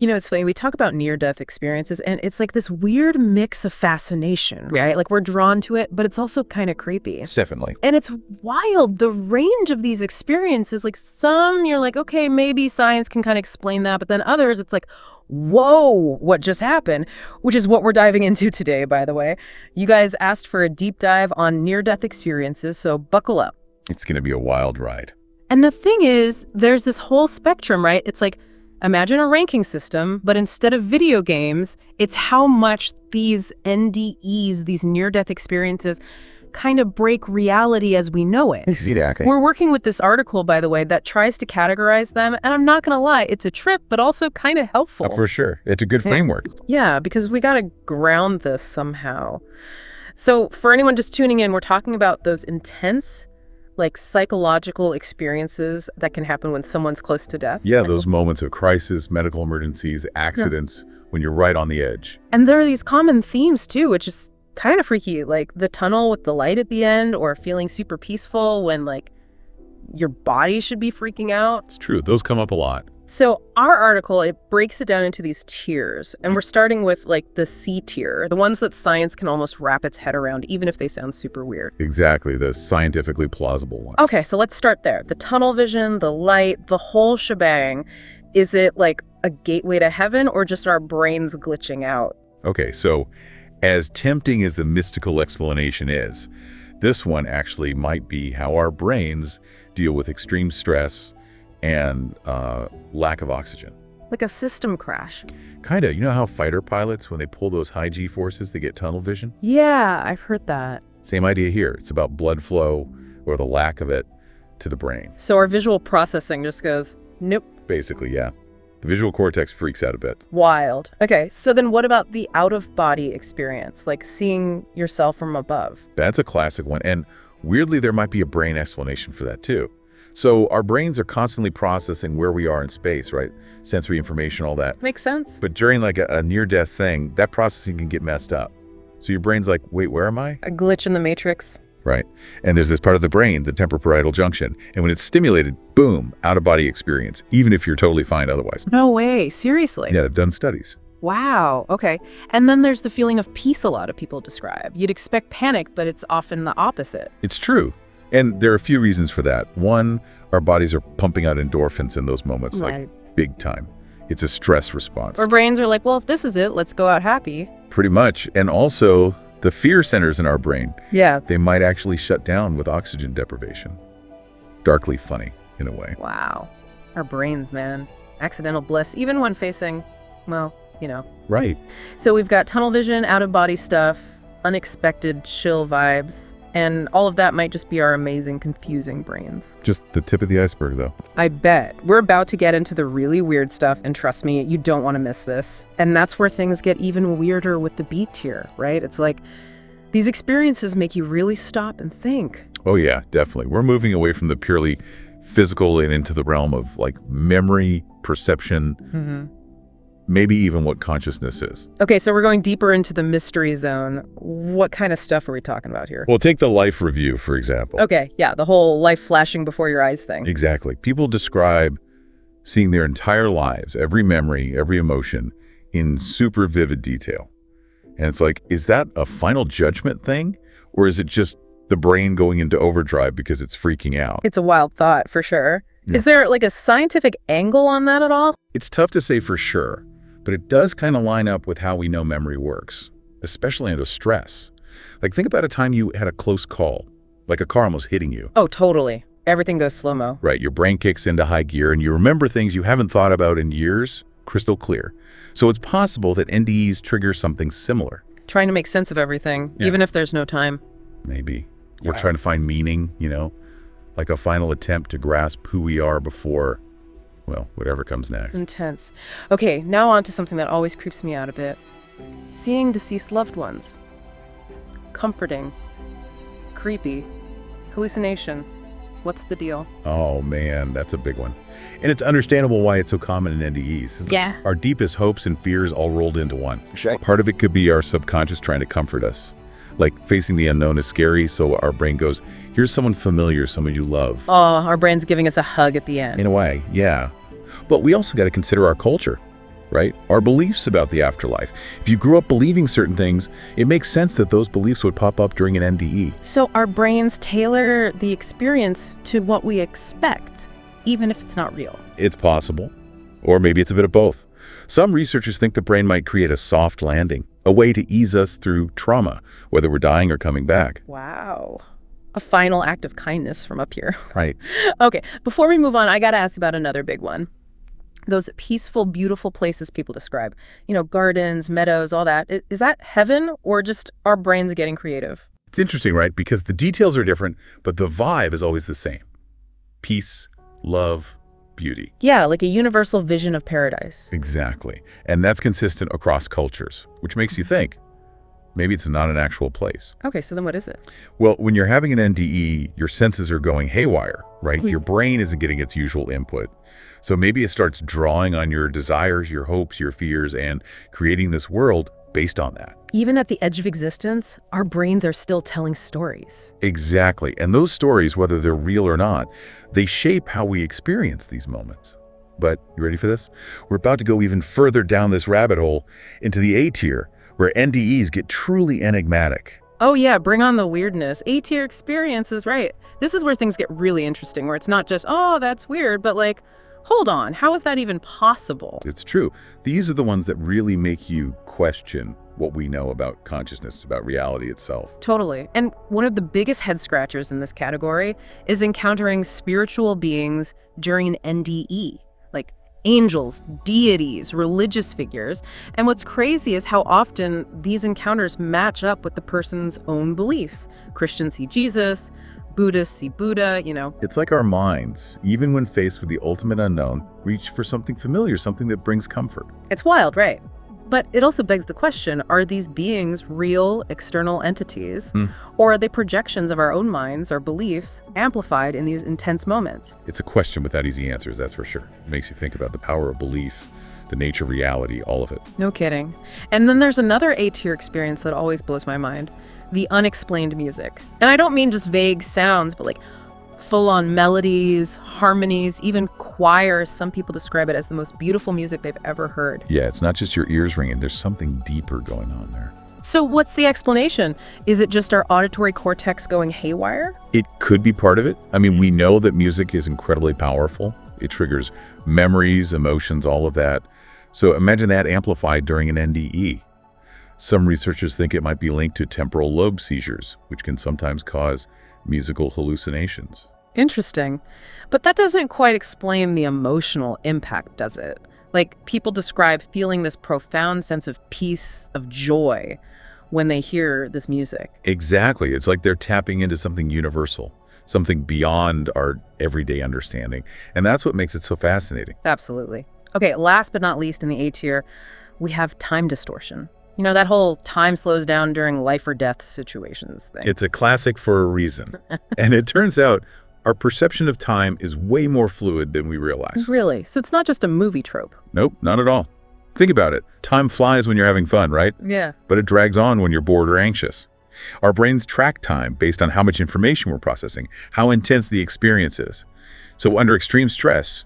You know, it's funny. We talk about near-death experiences, and it's like this weird mix of fascination, right? Like we're drawn to it, but it's also kind of creepy. Definitely. And it's wild, the range of these experiences. Like some, you're like, okay, maybe science can kind of explain that. But then others, it's like, whoa, what just happened? Which is what we're diving into today, by the way. You guys asked for a deep dive on near-death experiences, so buckle up. It's going to be a wild ride. And the thing is, there's this whole spectrum, right? It's like, imagine a ranking system, but instead of video games, it's how much these NDEs, these near-death experiences, kind of break reality as we know it. Exactly. We're working with this article, by the way, that tries to categorize them. And I'm not going to lie, it's a trip, but also kind of helpful. For sure. It's a good framework. Yeah, because we got to ground this somehow. So for anyone just tuning in, we're talking about those intense, like psychological experiences that can happen when someone's close to death. Yeah, those moments of crisis, medical emergencies, accidents, when you're right on the edge. And there are these common themes too, which is kind of freaky, like the tunnel with the light at the end, or feeling super peaceful when like your body should be freaking out. It's true. Those come up a lot. So our article, it breaks it down into these tiers, and we're starting with like the C tier, the ones that science can almost wrap its head around, even if they sound super weird. Exactly, the scientifically plausible one. Okay, so let's start there. The tunnel vision, the light, the whole shebang. Is it like a gateway to heaven or just our brains glitching out? Okay, so as tempting as the mystical explanation is, this one actually might be how our brains deal with extreme stress and lack of oxygen. Like a system crash. Kind of. You know how fighter pilots, when they pull those high G forces, they get tunnel vision? Yeah, I've heard that. Same idea here. It's about blood flow, or the lack of it, to the brain. So our visual processing just goes, nope. Basically, yeah. The visual cortex freaks out a bit. Wild. Okay, so then what about the out-of-body experience, like seeing yourself from above? That's a classic one. And weirdly, there might be a brain explanation for that too. So our brains are constantly processing where we are in space, right? Sensory information, all that. Makes sense. But during like a near-death thing, that processing can get messed up. So your brain's like, wait, where am I? A glitch in the matrix. Right. And there's this part of the brain, the temporoparietal junction. And when it's stimulated, boom, out-of-body experience, even if you're totally fine otherwise. No way. Seriously? Yeah, they've done studies. Wow. Okay. And then there's the feeling of peace a lot of people describe. You'd expect panic, but it's often the opposite. It's true. And there are a few reasons for that. One, our bodies are pumping out endorphins in those moments, like big time. It's a stress response. Our brains are like, well, if this is it, let's go out happy. Pretty much. And also, the fear centers in our brain, yeah, they might actually shut down with oxygen deprivation. Darkly funny, in a way. Wow. Our brains, man. Accidental bliss, even when facing, well, you know. Right. So we've got tunnel vision, out-of-body stuff, unexpected chill vibes, and all of that might just be our amazing, confusing brains. Just the tip of the iceberg, though. I bet. We're about to get into the really weird stuff, and trust me, you don't want to miss this. And that's where things get even weirder with the B tier, right? It's like, these experiences make you really stop and think. Oh yeah, definitely. We're moving away from the purely physical and into the realm of like memory, perception, maybe even what consciousness is. Okay, so we're going deeper into the mystery zone. What kind of stuff are we talking about here? Well, take the life review, for example. Okay, yeah, the whole life flashing before your eyes thing. Exactly. People describe seeing their entire lives, every memory, every emotion, in super vivid detail. And it's like, is that a final judgment thing? Or is it just the brain going into overdrive because it's freaking out? It's a wild thought, for sure. Yeah. Is there like a scientific angle on that at all? It's tough to say for sure, but it does kind of line up with how we know memory works, especially under stress. Like, think about a time you had a close call, like a car almost hitting you. Oh, totally. Everything goes slow-mo. Right, your brain kicks into high gear and you remember things you haven't thought about in years, crystal clear. So it's possible that NDEs trigger something similar. Trying to make sense of everything, even if there's no time. Maybe. We're trying to find meaning, you know, like a final attempt to grasp who we are before, well, whatever comes next. Intense. Okay, now on to something that always creeps me out a bit. Seeing deceased loved ones. Comforting. Creepy. Hallucination. What's the deal? Oh man, that's a big one. And it's understandable why it's so common in NDEs. Yeah. Our deepest hopes and fears all rolled into one. Part of it could be our subconscious trying to comfort us. Like, facing the unknown is scary, so our brain goes, here's someone familiar, someone you love. Oh, our brain's giving us a hug at the end. In a way, yeah. But we also got to consider our culture. right? Our beliefs about the afterlife. If you grew up believing certain things, it makes sense that those beliefs would pop up during an NDE. So our brains tailor the experience to what we expect, even if it's not real. It's possible. Or maybe it's a bit of both. Some researchers think the brain might create a soft landing, a way to ease us through trauma, whether we're dying or coming back. Wow. A final act of kindness from up here. Right. Okay, before we move on, I got to ask about another big one. Those peaceful, beautiful places people describe, gardens, meadows, all that. Is that heaven or just our brains getting creative? It's interesting, right? Because the details are different, but the vibe is always the same. Peace, love, beauty. Yeah, like a universal vision of paradise. Exactly. And that's consistent across cultures, which makes you think, maybe it's not an actual place. Okay, so then what is it? Well, when you're having an NDE, your senses are going haywire, right? Your brain isn't getting its usual input. So maybe it starts drawing on your desires, your hopes, your fears, and creating this world based on that. Even at the edge of existence, our brains are still telling stories. Exactly. And those stories, whether they're real or not, they shape how we experience these moments. But you ready for this? We're about to go even further down this rabbit hole into the A tier, where NDEs get truly enigmatic. Oh yeah, bring on the weirdness. A-tier experiences, right. This is where things get really interesting, where it's not just, oh, that's weird, but like, hold on, how is that even possible? It's true. These are the ones that really make you question what we know about consciousness, about reality itself. Totally. And one of the biggest head scratchers in this category is encountering spiritual beings during an NDE, like angels, deities, religious figures. And what's crazy is how often these encounters match up with the person's own beliefs. Christians see Jesus, Buddhists see Buddha, It's like our minds, even when faced with the ultimate unknown, reach for something familiar, something that brings comfort. It's wild, right? But it also begs the question, are these beings real external entities? Or are they projections of our own minds or beliefs amplified in these intense moments? It's a question without easy answers, that's for sure. It makes you think about the power of belief, the nature of reality, all of it. No kidding. And then there's another A-tier experience that always blows my mind. The unexplained music. And I don't mean just vague sounds, but like full-on melodies, harmonies, even choirs. Some people describe it as the most beautiful music they've ever heard. Yeah, it's not just your ears ringing. There's something deeper going on there. So what's the explanation? Is it just our auditory cortex going haywire? It could be part of it. I mean, we know that music is incredibly powerful. It triggers memories, emotions, all of that. So imagine that amplified during an NDE. Some researchers think it might be linked to temporal lobe seizures, which can sometimes cause musical hallucinations. Interesting. But that doesn't quite explain the emotional impact, does it? Like, people describe feeling this profound sense of peace, of joy, when they hear this music. Exactly. It's like they're tapping into something universal, something beyond our everyday understanding. And that's what makes it so fascinating. Absolutely. Okay, last but not least in the A tier, we have time distortion. That whole time slows down during life or death situations thing. It's a classic for a reason. And it turns out our perception of time is way more fluid than we realize. Really? So it's not just a movie trope? Nope, not at all. Think about it. Time flies when you're having fun, right? Yeah. But it drags on when you're bored or anxious. Our brains track time based on how much information we're processing, how intense the experience is. So under extreme stress,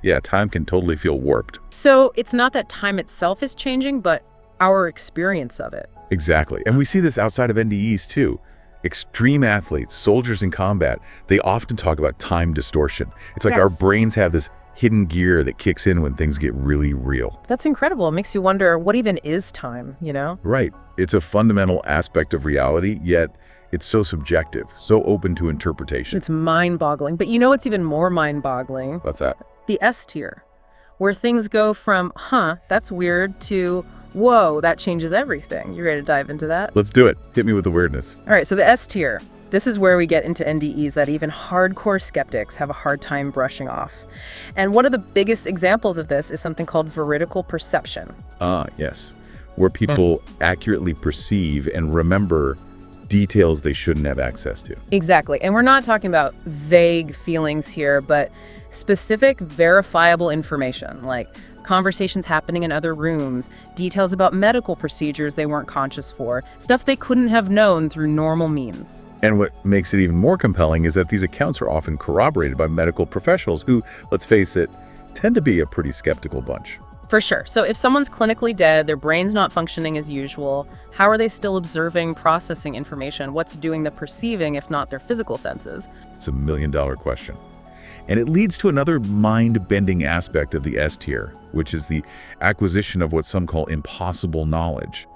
yeah, time can totally feel warped. So it's not that time itself is changing, but our experience of it. Exactly. And we see this outside of NDEs too. Extreme athletes, soldiers in combat, they often talk about time distortion. It's like our brains have this hidden gear that kicks in when things get really real. That's incredible. It makes you wonder, what even is time, Right. It's a fundamental aspect of reality, yet it's so subjective, so open to interpretation. It's mind-boggling. But what's even more mind-boggling? What's that? The S tier, where things go from, that's weird, to, whoa, that changes everything. You ready to dive into that? Let's do it. Hit me with the weirdness. All right, so the S tier. This is where we get into NDEs that even hardcore skeptics have a hard time brushing off. And one of the biggest examples of this is something called veridical perception. Ah, yes. Where people accurately perceive and remember details they shouldn't have access to. Exactly. And we're not talking about vague feelings here, but specific verifiable information, like conversations happening in other rooms, details about medical procedures they weren't conscious for, stuff they couldn't have known through normal means. And what makes it even more compelling is that these accounts are often corroborated by medical professionals who, let's face it, tend to be a pretty skeptical bunch. For sure. So if someone's clinically dead, their brain's not functioning as usual, how are they still observing, processing information? What's doing the perceiving if not their physical senses? It's a million-dollar question. And it leads to another mind-bending aspect of the S tier, which is the acquisition of what some call impossible knowledge.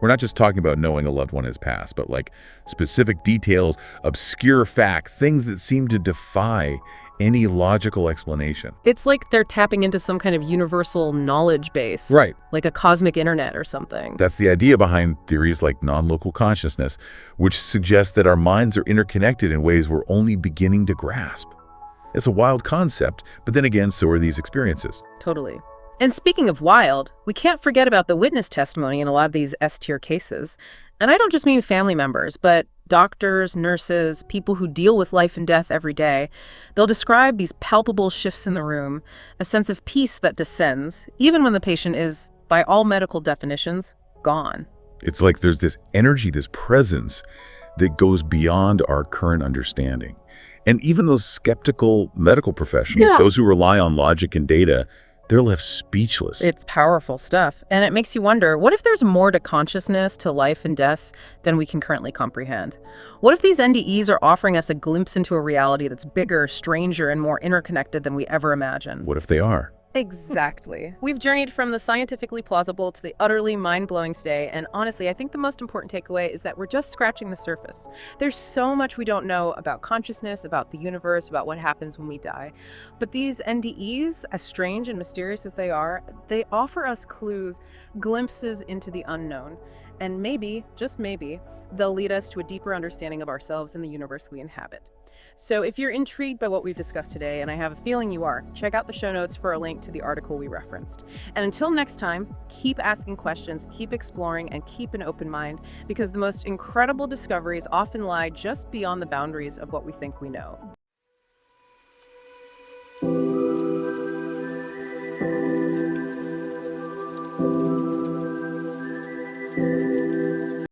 We're not just talking about knowing a loved one has passed, but like specific details, obscure facts, things that seem to defy any logical explanation. It's like they're tapping into some kind of universal knowledge base. Right. Like a cosmic internet or something. That's the idea behind theories like non-local consciousness, which suggests that our minds are interconnected in ways we're only beginning to grasp. It's a wild concept, but then again, so are these experiences. Totally. And speaking of wild, we can't forget about the witness testimony in a lot of these S-tier cases. And I don't just mean family members, but doctors, nurses, people who deal with life and death every day. They'll describe these palpable shifts in the room, a sense of peace that descends, even when the patient is, by all medical definitions, gone. It's like there's this energy, this presence that goes beyond our current understanding. And even those skeptical medical professionals, those who rely on logic and data, they're left speechless. It's powerful stuff. And it makes you wonder, what if there's more to consciousness, to life and death, than we can currently comprehend? What if these NDEs are offering us a glimpse into a reality that's bigger, stranger, and more interconnected than we ever imagined? What if they are? Exactly. We've journeyed from the scientifically plausible to the utterly mind-blowing today, and honestly, I think the most important takeaway is that we're just scratching the surface. There's so much we don't know about consciousness, about the universe, about what happens when we die. But these NDEs, as strange and mysterious as they are, they offer us clues, glimpses into the unknown. And maybe, just maybe, they'll lead us to a deeper understanding of ourselves and the universe we inhabit. So if you're intrigued by what we've discussed today, and I have a feeling you are, check out the show notes for a link to the article we referenced. And until next time, keep asking questions, keep exploring, and keep an open mind, because the most incredible discoveries often lie just beyond the boundaries of what we think we know.